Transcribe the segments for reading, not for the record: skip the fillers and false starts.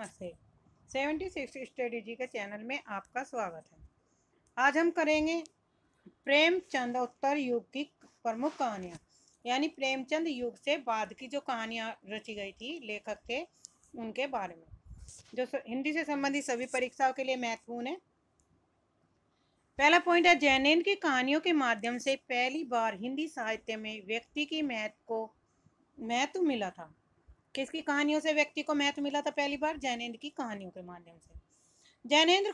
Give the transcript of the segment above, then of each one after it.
नमस्ते। 76 स्ट्रेटेजी के चैनल में आपका स्वागत है। आज हम करेंगे प्रेमचंद उत्तर युग की प्रमुख कहानियाँ, यानी प्रेमचंद युग से बाद की जो कहानियाँ रची गई थी लेखक थे उनके बारे में, जो हिंदी से संबंधित सभी परीक्षाओं के लिए महत्वपूर्ण है। पहला पॉइंट है, जैनेन्द्र की कहानियों के माध्यम से पहली बार हिंदी साहित्य में व्यक्ति की महत्व मिला था। किसकी कहानियों से व्यक्ति को महत्व मिला था? पहली बार जैनेन्द्र की कहानियों के माध्यम से। जैनेन्द्र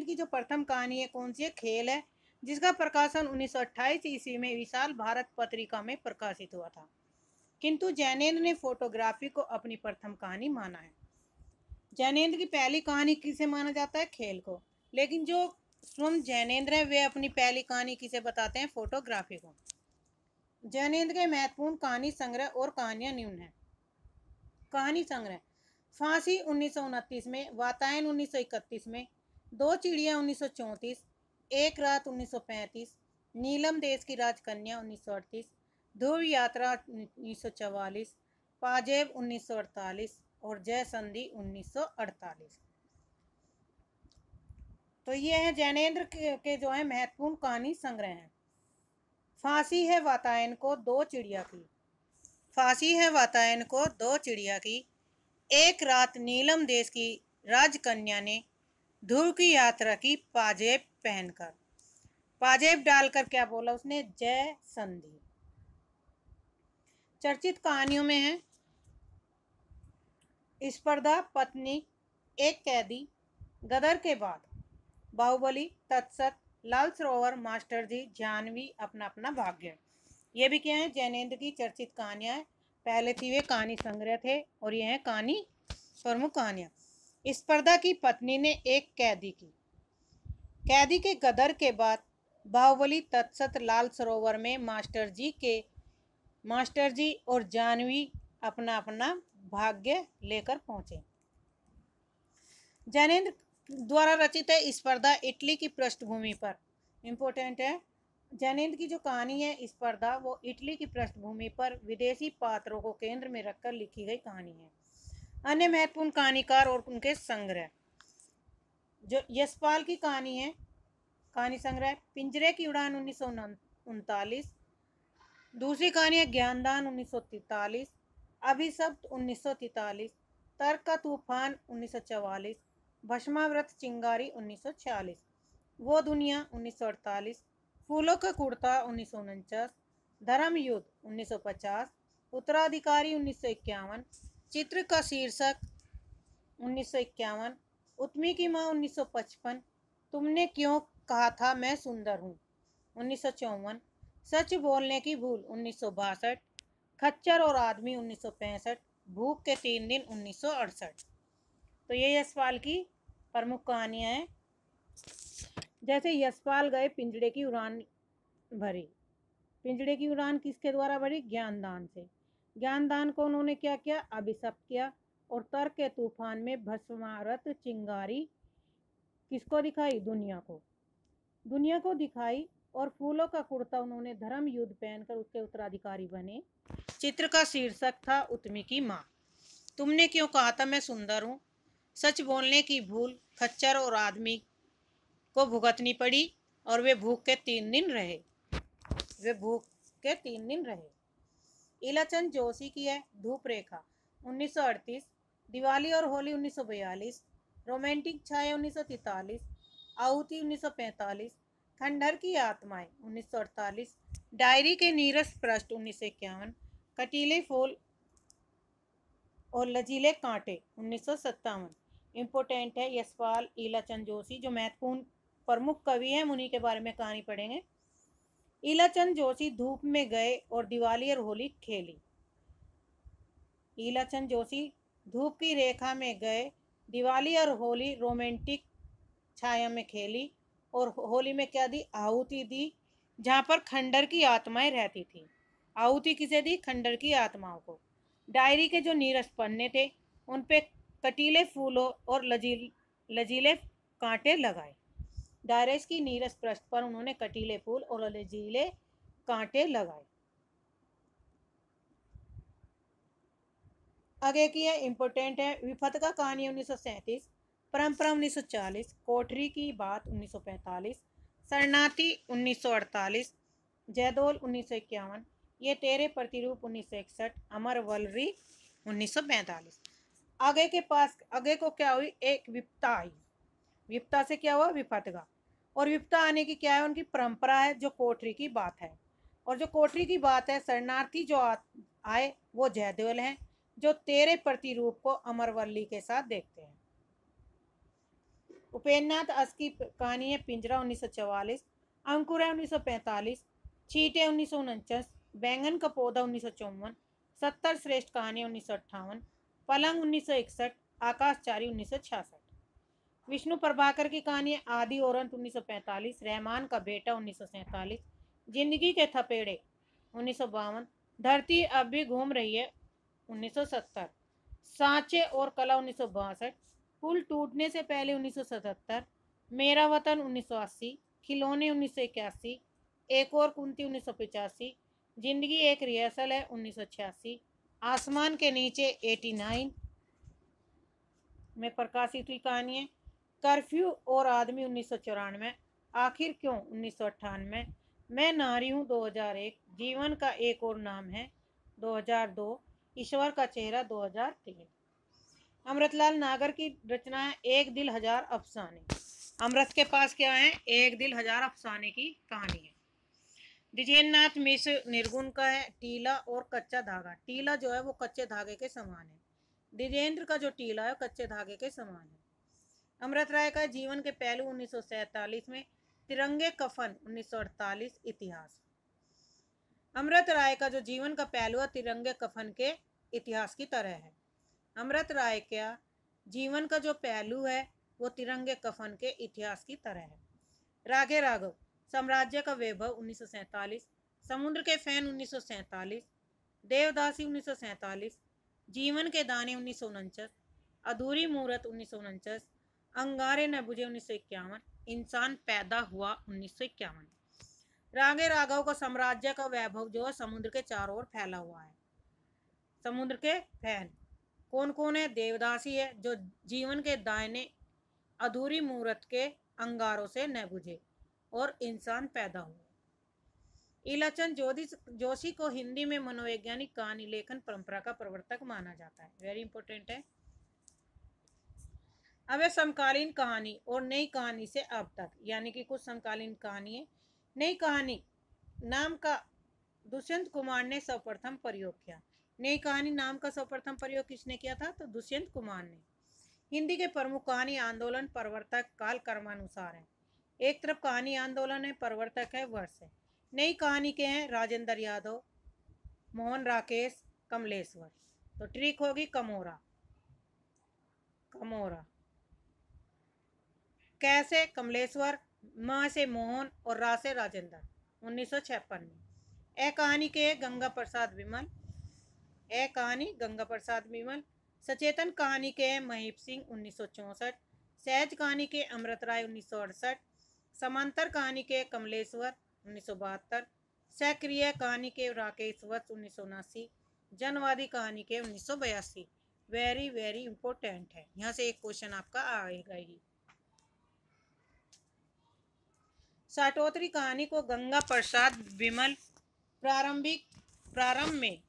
की जो प्रथम कहानी है कौन सी है? खेल है, जिसका प्रकाशन 1928 ईस्वी में विशाल भारत पत्रिका में प्रकाशित हुआ था। किंतु जैनेन्द्र ने फोटोग्राफी को अपनी प्रथम कहानी माना है। जैनेन्द्र की पहली कहानी किसे माना जाता है? खेल को। लेकिन जो स्वयं जैनेन्द्र है वे अपनी पहली कहानी किसे बताते हैं? फोटोग्राफी को। जैनेन्द्र के महत्वपूर्ण कहानी संग्रह और कहानियां निम्न है। कहानी संग्रह: फांसी 1929 में, वातायन 1931 में, दो चिड़िया 1934, एक रात 1935, नीलम देश की राजकन्या 1938, ध्रुव यात्रा 1944, पाजेब 1948 और जय संधि 1948। तो ये है जैनेन्द्र के जो है महत्वपूर्ण कहानी संग्रह हैं। फांसी है वातायन को दो चिड़िया की। फांसी है वातायन को दो चिड़िया की, एक रात नीलम देश की राजकन्या ने ध्रुव की यात्रा की पाजेब पहनकर। पाजेब डालकर क्या बोला उसने? जय संधि। चर्चित कहानियों में है स्पर्धा, पत्नी, एक कैदी, गदर के बाद, बाहुबली, तत्सत, लाल सरोवर, मास्टर जी, जानवी, अपना अपना भाग्य। ये भी क्या है? जैनेन्द्र की चर्चित कहानियां। पहले थी वे कहानी संग्रह थे और ये है कहानी प्रमुख कहानियां। स्पर्धा की पत्नी ने एक कैदी की, कैदी के गदर के बाद, बाहुबली, तत्सत, लाल सरोवर में मास्टर जी और जानवी अपना अपना भाग्य लेकर पहुंचे। जैनेन्द्र द्वारा रचित है स्पर्धा इटली की पृष्ठभूमि पर। इंपॉर्टेंट है, जैनेन्द्र की जो कहानी है स्पर्धा वो इटली की पृष्ठभूमि पर विदेशी पात्रों को केंद्र में रखकर लिखी गई कहानी है। अन्य महत्वपूर्ण कहानीकार और उनके संग्रह: जो यशपाल की कहानी है, कहानी संग्रह पिंजरे की उड़ान 1939, दूसरी कहानी है ज्ञानदान 1943, अभिशप्त 1943, तर्क का तूफान 1944, भस्माव्रत चिंगारी 1946, वो दुनिया 1948, फूलों का कुर्ता 1949, धर्म युद्ध 1950, उत्तराधिकारी 1951, चित्र का शीर्षक 1951, उत्मी की माँ 1955, तुमने क्यों कहा था मैं सुंदर हूँ 1954, सच बोलने की भूल 1962, खच्चर और आदमी 1965, भूख के 3 दिन 1968। तो ये यशपाल की प्रमुख कहानियां हैं। जैसे यशपाल गए पिंजड़े की उड़ान भरी। पिंजड़े की उड़ान किसके द्वारा भरी? ज्ञानदान से। ज्ञानदान को उन्होंने क्या किया? अभिशप्त किया। और तर्क के तूफान में भस्मारत चिंगारी किसको दिखाई? दुनिया को दिखाई। और फूलों का कुर्ता उन्होंने धर्म युद्ध पहनकर उसके उत्तराधिकारी बने। चित्र का शीर्षक था उत्मी की माँ, तुमने क्यों कहा था मैं सुंदर हूँ, सच बोलने की भूल, खच्चर और आदमी को भुगतनी पड़ी और वे भूख के 3 दिन रहे। इलाचंद जोशी की है धूप रेखा 1938, दिवाली और होली 1942, रोमांटिक छाया 1943, आहुति 1945, खंडहर की आत्माएं 1948, डायरी के नीरस पृष्ठ 1951, कटीले फूल और लचीले कांटे 1957। इम्पोर्टेंट है यशपाल इलाचंद जोशी जो महत्वपूर्ण प्रमुख कवि हैं, उन्हीं के बारे में कहानी पढ़ेंगे। इलाचंद जोशी धूप में गए और दिवाली और होली खेली। इलाचंद जोशी धूप की रेखा में गए, दिवाली और होली रोमांटिक छाया में खेली और होली में क्या दी? आहुति दी, जहाँ पर खंडर की आत्माएं रहती थी। आहुति किसे दी? खंडर की आत्माओं को। डायरी के जो नीरस पन्ने थे उन पे कटीले फूलों और लजीले कांटे लगाए। डायरेस की नीरस पृष्ठ पर उन्होंने कटीले फूल और लजीले कांटे लगाए। आगे की है इम्पोर्टेंट है। विफत का कहानी 1937, परंपरा 1940, कोठरी की बात 1945, शरणार्थी 1948, जयदोल 1951, ये तेरे प्रतिरूप 1961, अमर वलरी 1945। आगे को क्या हुई, एक विपता आई। विपता से क्या हुआ, विपतगा। और विपता आने की क्या है, उनकी परंपरा है, जो कोठरी की बात है। और जो कोठरी की बात है, शरणार्थी जो आए वो जयदेवल हैं, जो तेरे प्रतिरूप को अमरवल्ली के साथ देखते हैं। उपेन्द्रनाथ अस की कहानी है पिंजरा 1944, अंकुर है 1945, चीटे 1949, बैंगन का पौधा 1954, 70 श्रेष्ठ कहानी 1958, पलंग 1961, आकाशचारी 1966। विष्णु प्रभाकर की कहानी है आदि औरंत 1945, रहमान का बेटा 1947, जिंदगी के थपेड़े 1952, धरती अब भी घूम रही है 1970, सांचे और कला 1962, पुल टूटने से पहले 1977, मेरा वतन 1980, खिलौने 1981, एक और कुंती 1985, जिंदगी एक रिहर्सल है 1986, आसमान के नीचे 89 में प्रकाशित हुई कहानी है, कर्फ्यू और आदमी 1994, आखिर क्यों 1998, मैं नारी हूँ 2001, जीवन का एक और नाम है 2002, ईश्वर का चेहरा 2003। अमृतलाल नागर की रचना है एक दिल हजार अफसाने। अमृत के पास क्या है, एक दिल हजार अफसाने की कहानी है। द्विजेंद्रनाथ मिश्र निर्गुण का है टीला और कच्चा धागा। टीला जो है वो कच्चे धागे के समान है, द्विजेंद्र का जो टीला है कच्चे धागे के समान है। अमृत राय का जीवन के पहलू 1947 में, तिरंगे कफन 1948, इतिहास। अमृत राय का जो जीवन का पहलू है तिरंगे कफन के इतिहास की तरह है। अमृत राय का जीवन का जो पहलू है वो तिरंगे कफन के इतिहास की तरह है। रागे राघव, साम्राज्य का वैभव 1947, समुद्र के फैन 1947, देवदासी 1947, जीवन के दाने 1949, अधूरी मूरत 1949, अंगारे न बुझे 1951, इंसान पैदा हुआ 1951। रागे राघव का साम्राज्य का वैभव जो है समुद्र के चारों ओर फैला हुआ है। समुद्र के फैन कौन कौन है, देवदासी है जो जीवन के दायने अधूरी मूरत के अंगारों से न बुझे, और इंसान पैदा हुआ। इलाचंद जोशी को हिंदी में मनोवैज्ञानिक कहानी लेखन परंपरा का प्रवर्तक माना जाता है। वेरी इंपॉर्टेंट है। अब है समकालीन कहानी और नई कहानी से अब तक, यानी कि कुछ समकालीन कहानी है। नई कहानी नाम का दुष्यंत कुमार ने सर्वप्रथम प्रयोग किया। नई कहानी नाम का सर्वप्रथम प्रयोग किसने किया था, तो दुष्यंत कुमार ने। हिंदी के प्रमुख कहानी आंदोलन प्रवर्तक काल कर्मानुसार है। एक तरफ कहानी आंदोलन है, प्रवर्तक है वर्ष है। नई कहानी के हैं राजेंद्र यादव, मोहन राकेश, कमलेश्वर। तो ट्रिक होगी कमोरा। कमोरा कैसे, कमलेश्वर, म से मोहन और रा से राजेंद्र, 1956 में। ए कहानी के गंगा प्रसाद विमल, ए कहानी गंगा प्रसाद विमल। सचेतन कहानी के महीप सिंह 1964, सहज कहानी के अमृत राय 1968, समांतर कहानी के कमलेश्वर 1972, सक्रिय कहानी के राकेश वत्स 1979, जनवादी कहानी के 1982। वेरी वेरी इंपॉर्टेंट है, यहाँ से एक क्वेश्चन आपका आएगा ही। साटोत्री कहानी को गंगा प्रसाद विमल प्रारंभ में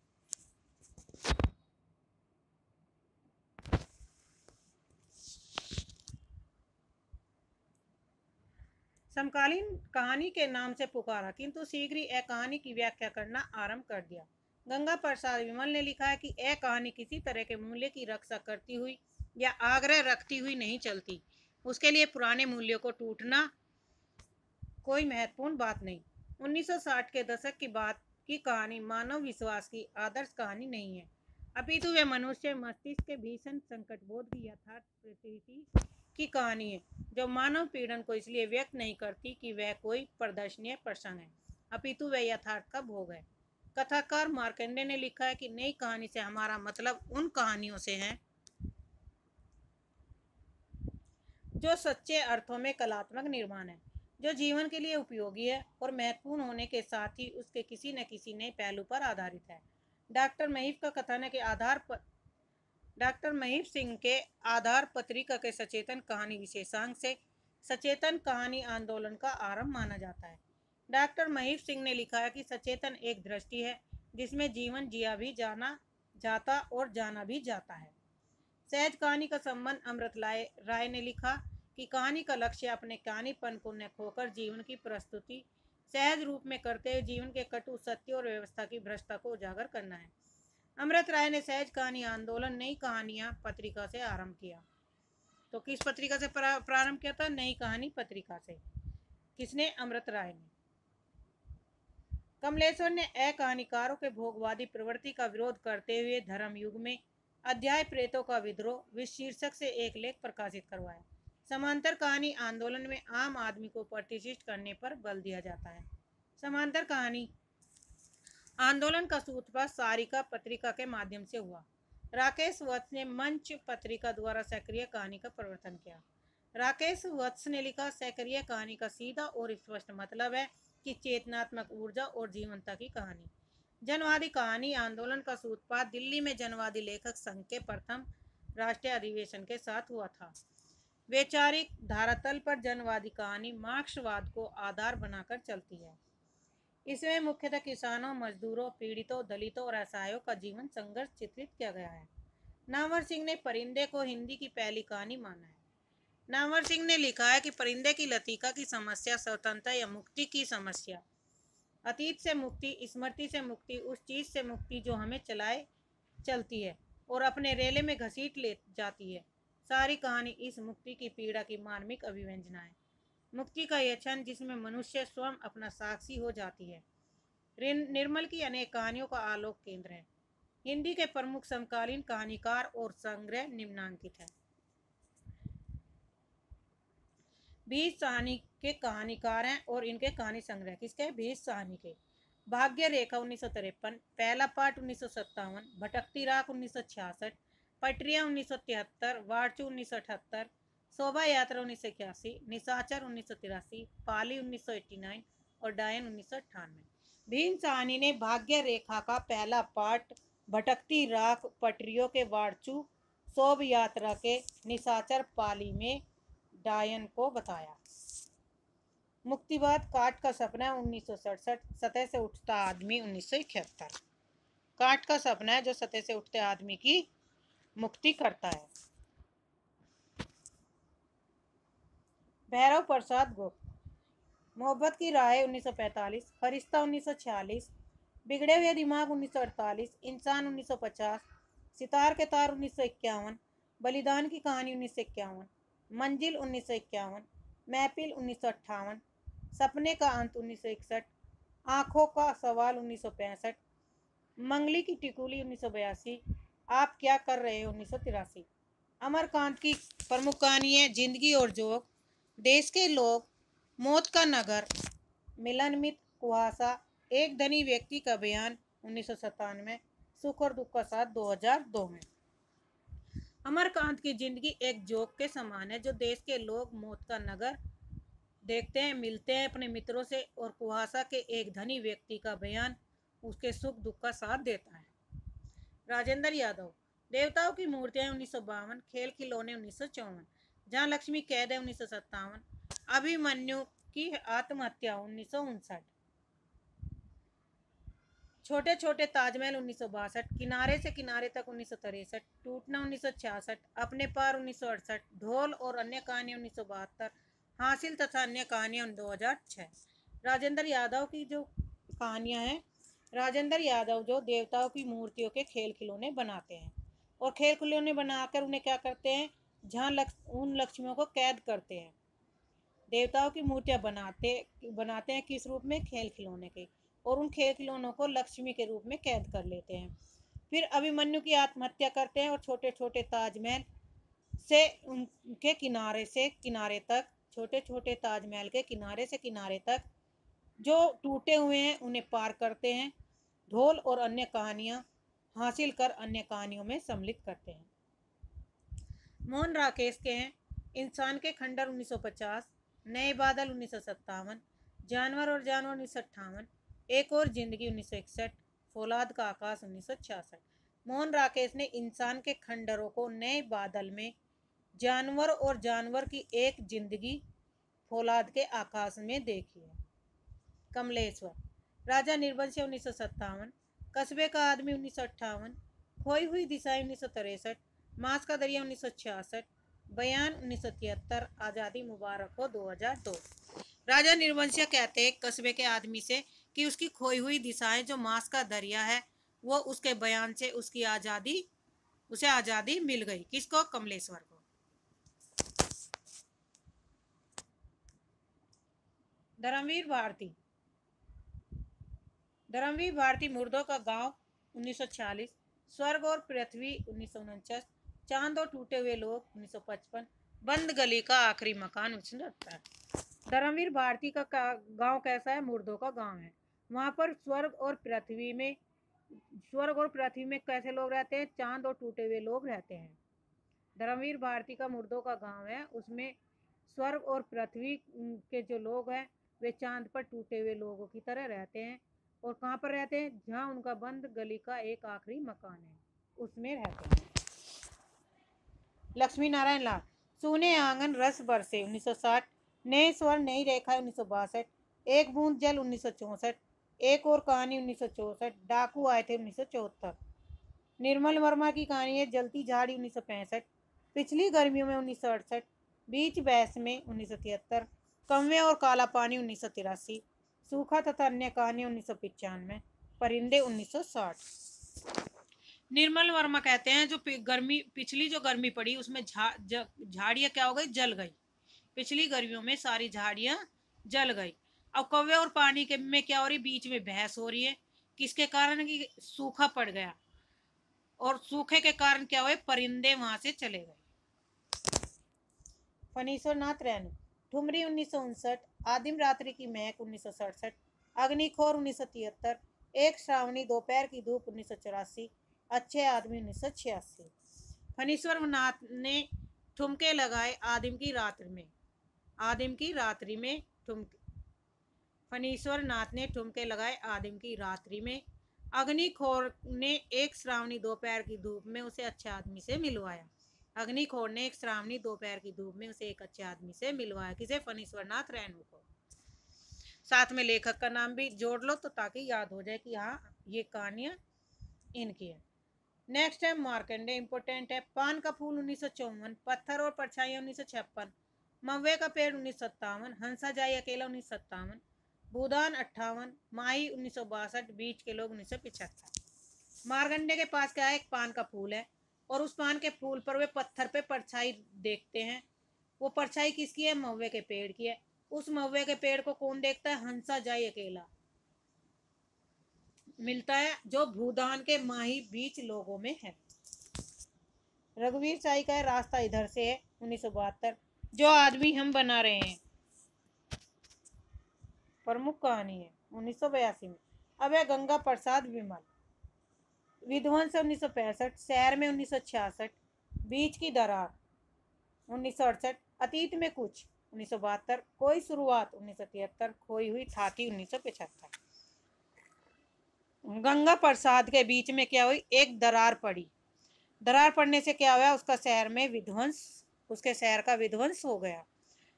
समकालीन कहानी के नाम से पुकारा, किंतु शीघ्र ही ए कहानी की व्याख्या करना आरंभ कर दिया। गंगा प्रसाद विमल ने लिखा है कि ए कहानी किसी तरह के मूल्य की रक्षा करती हुई या आग्रह रखती हुई नहीं चलती। उसके लिए पुराने मूल्यों को टूटना कोई महत्वपूर्ण बात नहीं। 1960 के दशक की बात की कहानी मानव विश्वास की आदर्श कहानी नहीं है, अपितु वे मनुष्य मस्तिष्क के भीषण संकटबोध की यथार्थ प्रतीति की कहानी है, जो मानव पीड़न को इसलिए व्यक्त नहीं करती कि वह कोई प्रदर्शनीय प्रसंग है, अपितु वह यथार्थ का भोग है। कथाकार मार्कंडे ने लिखा है कि नई कहानी से हमारा मतलब उन कहानियों से है जो सच्चे अर्थों में कलात्मक निर्माण है, जो जीवन के लिए उपयोगी है और महत्वपूर्ण होने के साथ ही उसके किसी न किसी नए पहलू पर आधारित है। डॉक्टर महीप का कथन है कि डॉक्टर महीप सिंह के आधार पत्रिका के सचेतन कहानी विशेषांक से सचेतन कहानी आंदोलन का आरंभ माना जाता है। डॉक्टर महीप सिंह ने लिखा है कि सचेतन एक दृष्टि है जिसमें जीवन जिया भी जाना जाता और जाना भी जाता है। सहज कहानी का संबंध अमृत राय ने लिखा कि कहानी का लक्ष्य अपने कहानीपन को न खोकर जीवन की प्रस्तुति सहज रूप में करते हुए जीवन के कटु सत्य और व्यवस्था की भ्रष्टता को उजागर करना है। अमृत राय ने सहज कहानी आंदोलन नई कहानियां पत्रिका से आरंभ किया। तो किस पत्रिका से प्रारंभ किया था? नई कहानी पत्रिका से। किसने? अमृत राय ने। कमलेश्वर ने कहानीकारों के भोगवादी प्रवृत्ति का विरोध करते हुए धर्म युग में अध्याय प्रेतों का विद्रोह शीर्षक से एक लेख प्रकाशित करवाया। समांतर कहानी आंदोलन में आम आदमी को प्रतिष्ठित करने पर बल दिया जाता है। समांतर कहानी आंदोलन का सूत्रपात सारिका पत्रिका के माध्यम से हुआ। राकेश वत्स ने मंच पत्रिका द्वारा सक्रिय कहानी का प्रवर्तन किया। राकेश वत्स ने लिखा, सक्रिय कहानी का सीधा और स्पष्ट मतलब है कि चेतनात्मक ऊर्जा और जीवंतता की कहानी। जनवादी कहानी आंदोलन का सूत्रपात दिल्ली में जनवादी लेखक संघ के प्रथम राष्ट्रीय अधिवेशन के साथ हुआ था। वैचारिक धरातल पर जनवादी कहानी मार्क्सवाद को आधार बनाकर चलती है। इसमें मुख्यतः किसानों, मजदूरों, पीड़ितों, दलितों और असहायों का जीवन संघर्ष चित्रित किया गया है। नामवर सिंह ने परिंदे को हिंदी की पहली कहानी माना है। नामवर सिंह ने लिखा है कि परिंदे की लतिका की समस्या स्वतंत्रता या मुक्ति की समस्या, अतीत से मुक्ति, स्मृति से मुक्ति, उस चीज से मुक्ति जो हमें चलाए चलती है और अपने रेले में घसीट ले जाती है। सारी कहानी इस मुक्ति की पीड़ा की मार्मिक अभिव्यंजना है। मुक्ति का यह क्षण जिसमें मनुष्य स्वयं अपना साक्षी हो जाती है। निर्मल की अनेक कहानियों का आलोक केंद्र है। हिंदी के प्रमुख समकालीन कहानीकार और संग्रह निम्नांकित है। बीज साहनी के कहानीकार हैं और इनके कहानी संग्रह किसके? बीज साहनी के। भाग्य रेखा 1953, पहला पार्ट 1957, भटकती राख 1966, पटरिया 1973, वारचू 1978, शोभा यात्रा 1981, निशाचर 1983, पाली 1989 और डायन 1998। भीम साहनी ने भाग्य रेखा का पहला पार्ट, भटकती राख, पटरियों के वारचू, शोभ यात्रा के निशाचर, पाली में डायन को बताया। मुक्तिवाद काट का सपना 1967, सतह से उठता आदमी 1971। काट का सपना है जो सतह से उठते आदमी की मुक्ति करता है। भैरव प्रसाद गुप्त, मोहब्बत की राह 1945, फरिश्ता 1946, बिगड़े हुए दिमाग 1948, इंसान 1950, सितार के तार 1951, बलिदान की कहानी 1951, मंजिल 1951, महफिल 1958, सपने का अंत 1961, आंखों का सवाल 1965, मंगली की टिकुली 1982, आप क्या कर रहे हो 1983। अमरकांत की प्रमुख कहानी है जिंदगी और जोग, देश के लोग, मौत का नगर, मिलन कुहासा, एक धनी व्यक्ति का बयान 1997, सुख और दुख का साथ 2002 में। अमरकांत की जिंदगी एक जोक के समान है जो देश के लोग मौत का नगर देखते हैं, मिलते हैं अपने मित्रों से, और कुहासा के एक धनी व्यक्ति का बयान उसके सुख दुख का साथ देता है। राजेंद्र यादव, देवताओं की मूर्तियां 1952, खेल खिलौने 1954, जहां लक्ष्मी कैद है 1957, अभिमन्यु की आत्महत्या 1959, छोटे छोटे ताजमहल 1962, किनारे से किनारे तक 1963, टूटना 1966, अपने पार 1968, ढोल और अन्य कहानियां 1972, हासिल तथा अन्य कहानियां 2006। राजेंद्र यादव की जो कहानियां हैं, राजेंद्र यादव जो देवताओं की मूर्तियों के खेल खिलौने बनाते हैं और खेल खिलौने बनाकर उन्हें क्या करते हैं, जहाँ उन लक्ष्मियों को कैद करते हैं। देवताओं की मूर्तियां बनाते हैं किस रूप में? खेल खिलौने के, और उन खेल खिलौनों को लक्ष्मी के रूप में कैद कर लेते हैं। फिर अभिमन्यु की आत्महत्या करते हैं और छोटे छोटे ताजमहल से उनके किनारे से किनारे तक, छोटे छोटे ताजमहल के किनारे से किनारे तक जो टूटे हुए हैं उन्हें पार करते हैं। ढोल और अन्य कहानियां हासिल कर अन्य कहानियों में सम्मिलित करते हैं। मोहन राकेश के हैं इंसान के खंडर 1950, नए बादल 1957, जानवर और जानवर 1958, एक और जिंदगी 1961, फौलाद का आकाश 1966। मोहन राकेश ने इंसान के खंडरों को नए बादल में, जानवर और जानवर की एक जिंदगी फौलाद के आकाश में देखी है। कमलेश्वर, राजा निर्वंश 1957, कस्बे का आदमी 1958, खोई हुई दिशाएं 1963, मास का दरिया 1966, बयान 1973, आज़ादी मुबारक हो 2002। राजा निर्वंशिया कहते हैं कस्बे के आदमी से कि उसकी खोई हुई दिशाएं जो मास का दरिया है वो उसके बयान से उसे आज़ादी मिल गई। किसको? कमलेश्वर को। धर्मवीर भारती, धर्मवीर भारती मुर्दों का गांव 1946, स्वर्ग और पृथ्वी 1949, चांद और टूटे हुए लोग 1955, बंद गली का आखिरी मकान 1970। धर्मवीर भारती का गांव कैसा है? मुर्दों का गांव है। वहां पर स्वर्ग और पृथ्वी में कैसे लोग रहते हैं? चांद और टूटे हुए लोग रहते हैं। धर्मवीर भारती का मुर्दों का गांव है, उसमें स्वर्ग और पृथ्वी के जो लोग हैं वे चांद पर टूटे हुए लोगों की तरह रहते हैं। और कहाँ पर रहते हैं? जहाँ उनका बंद गली का एक आखिरी मकान है, उसमें रहते हैं। लक्ष्मी नारायण लाल, सूने आंगन रस बरसे 1960, नए स्वर नई रेखा 1962, एक बूंद जल 1964, एक और कहानी 1964, डाकू आए थे 1974। निर्मल वर्मा की कहानी है जलती झाड़ी 1965, पिछली गर्मियों में 1968, बीच बैस में 1973, कौवे और काला पानी 1983, सूखा तथा अन्य कहानियां 1995, परिंदे 1960। निर्मल वर्मा कहते हैं जो पिछली जो गर्मी पड़ी उसमें झाड़ियां क्या हो गई? जल गई। पिछली गर्मियों में सारी झाड़ियां जल गई। अब कौवे और पानी के में क्या हो रही? बीच में बहस हो रही है। किसके कारण? कि सूखा पड़ गया और सूखे के कारण क्या हुए? परिंदे वहां से चले गए। फनीश्वर नाथ रैनू, ठुमरी 1959, आदिम रात्रि की महक 1967, अग्निखोर 1973, एक श्रावणी दोपहर की धूप 1984, अच्छे आदमी 1986। फनीश्वर नाथ ने ठुमके लगाए आदिम की रात्रि में फनीश्वर नाथ ने ठुमके लगाए आदिम की रात्रि में। अग्निखोर ने एक श्रावणी दोपहर की धूप में उसे अच्छे आदमी से मिलवाया। अग्निखोर ने एक श्रावणी दोपहर की धूप में उसे एक अच्छे आदमी से मिलवाया। किसे? फनीश्वर नाथ रैनू को। साथ में लेखक का नाम भी जोड़ लो तो ताकि याद हो जाए कि हाँ ये कहानियां इनकी है। नेक्स्ट है मार्कंडे, इंपोर्टेंट है। पान का फूल 1954, पत्थर और परछाइयां 1956, मव्वे का पेड़ 1957, हंसा जाई अकेला 1957, भूदान 58, माही 1962, बीच के लोग 1975। मार्कंडे के पास क्या है? एक पान का फूल है और उस पान के फूल पर वे पत्थर पे परछाई देखते हैं। वो परछाई किसकी है? मव्वे के पेड़ की है। उस मव्वे के पेड़ को कौन देखता है? हंसा जाई अकेला मिलता है जो भूदान के माही बीच लोगों में है। रघुवीर साई का है रास्ता इधर से है 1972, जो आदमी हम बना रहे हैं प्रमुख कहानी है 1982 में। अब है गंगा प्रसाद विमल, विध्वंस 1965, शहर में 1966, बीच की दरार 1968, अतीत में कुछ 1972, कोई शुरुआत 1973, खोई हुई ठाठी 1975। गंगा प्रसाद के बीच में क्या हुई? एक दरार पड़ी। दरार पड़ने से क्या हुआ? उसका शहर में विध्वंस, उसके शहर का विध्वंस हो गया।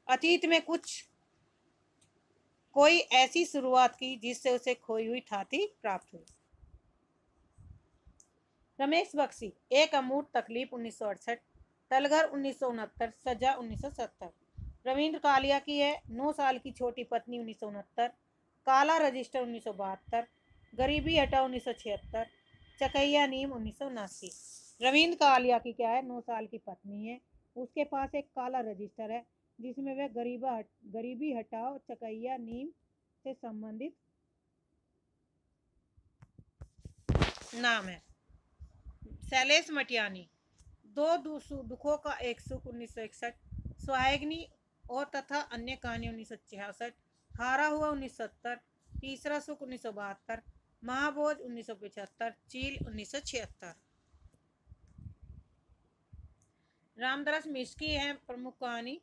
अतीत में कुछ, कोई ऐसी शुरुआत की जिससे उसे खोई हुई ठाठी प्राप्त हुई। रमेश बख्शी, एक अमूर्त तकलीफ 1968, तलघर 1969, सजा 1970। रविंद्र कालिया की है 9 साल की छोटी पत्नी 1969, काला रजिस्टर 1972, गरीबी हटाओ 1976, चकैया नीम 1979। रविंद्र कालिया की क्या है? 9 साल की पत्नी है, उसके पास एक काला रजिस्टर है जिसमें वह गरीबी हटाओ चकैया नीम से संबंधित नाम है। शैलेश मटियानी, दो दुखों का एक सुख 1961, सुहागिनी और तथा अन्य कहानी 1966, हारा हुआ 1970, तीसरा सुख 1972, महाभोज 1975, चील 1976। रामदास मिश्र की है प्रमुख कहानी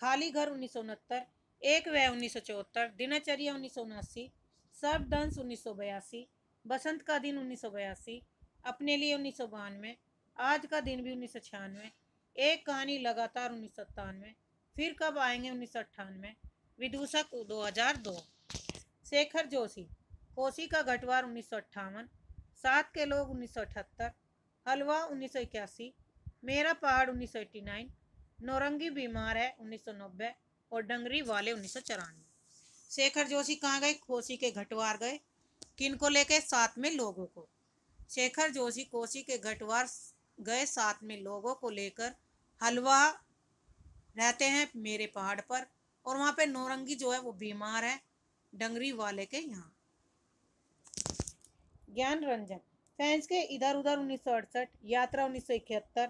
खाली घर 1969, एक वह 1974, दिनचर्या 1979, सर्पदंश 1982, बसंत का दिन 1982, अपने लिए 1992, आज का दिन भी 1996, एक कहानी लगातार 1997, फिर कब आएंगे 1998, विदूषक 2002। शेखर जोशी, कोसी का गठवार 1958, सात के लोग 1978, हलवा 1981, मेरा पहाड़ 1989, नौरंगी बीमार है 1990 और डंगरी वाले 1994। शेखर जोशी कहाँ गए? कोसी के घटवार गए। किन को लेके? साथ में लोगों को। शेखर जोशी कोसी के घटवार गए साथ में लोगों को लेकर। हलवा रहते हैं मेरे पहाड़ पर और वहां पे नौरंगी जो है वो बीमार है डंगरी वाले के यहाँ। ज्ञान रंजन, फैंस के इधर उधर 1968, यात्रा 1971,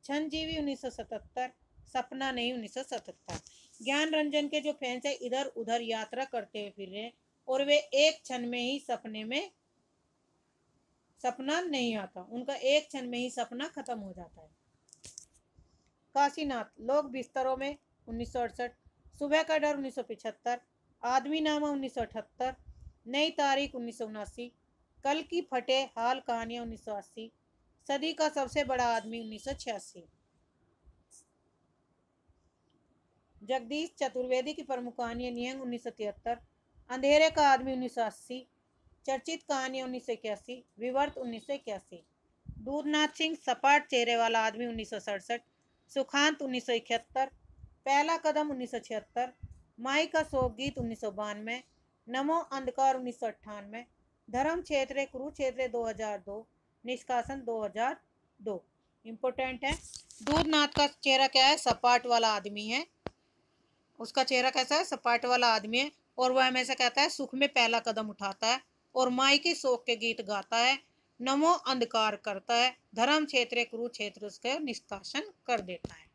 क्षणजीवी 1977, सपना नहीं 1977। ज्ञान रंजन के जो फैंस है इधर उधर यात्रा करते हुए फिर रहे और वे एक क्षण में ही सपने में सपना नहीं आता, उनका एक क्षण में ही सपना खत्म हो जाता है। काशीनाथ, लोग बिस्तरों में 1968, सुबह का डर 1975, आदमी नामा 1978, नई तारीख 1979, कल की फटे हाल कहानियां 1980, सदी का सबसे बड़ा आदमी 1986। जगदीश चतुर्वेदी की प्रमुख कहानियां नियंग 1973, अंधेरे का आदमी 1980, चर्चित कहानियां 1981, विवर्त 1981। दूधनाथ सिंह, सपाट चेहरे वाला आदमी 1967, सुखांत 1971, पहला कदम 1976, माई का शोक गीत 1992, नमो अंधकार 1998, धर्म क्षेत्र कुरुक्षेत्र 2002, निष्कासन 2002। इम्पोर्टेंट है। दूधनाथ का चेहरा क्या है? सपाट वाला आदमी है। उसका चेहरा कैसा है? सपाट वाला आदमी है और वह हमेशा कहता है सुख में पहला कदम उठाता है और माई के शोक के गीत गाता है, नमो अंधकार करता है, धर्म क्षेत्र कुरुक्षेत्र उसका निष्कासन कर देता है।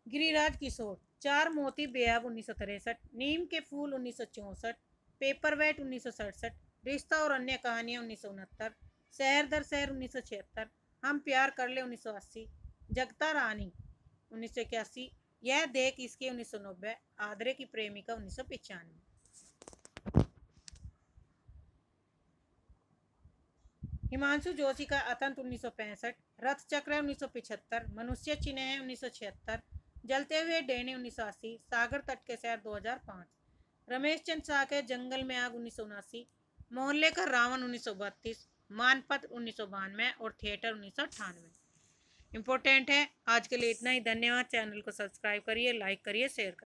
गिरिराज किशोर, चार मोती बेहब 1963, नीम के फूल 1964, पेपरवेट 1967, रिश्ता और अन्य कहानियां 1969, शहर दर शहर 1976, हम प्यार कर ले 1980, जगता रानी 1981, यह देख इसके 1990, आदरे की प्रेमिका 1995। हिमांशु जोशी का अतंत 1965, रथ चक्र 1975, मनुष्य चिन्ह है 1976, जलते हुए डेने 1980, सागर तट के शहर 2005, रमेश चंद शाह के जंगल में आग 1979, मोहल्ले का रावण 1932, मानपत्र 1992 और थिएटर 1998। इम्पोर्टेंट है। आज के लिए इतना ही। धन्यवाद। चैनल को सब्सक्राइब करिए, लाइक करिए, शेयर करिए।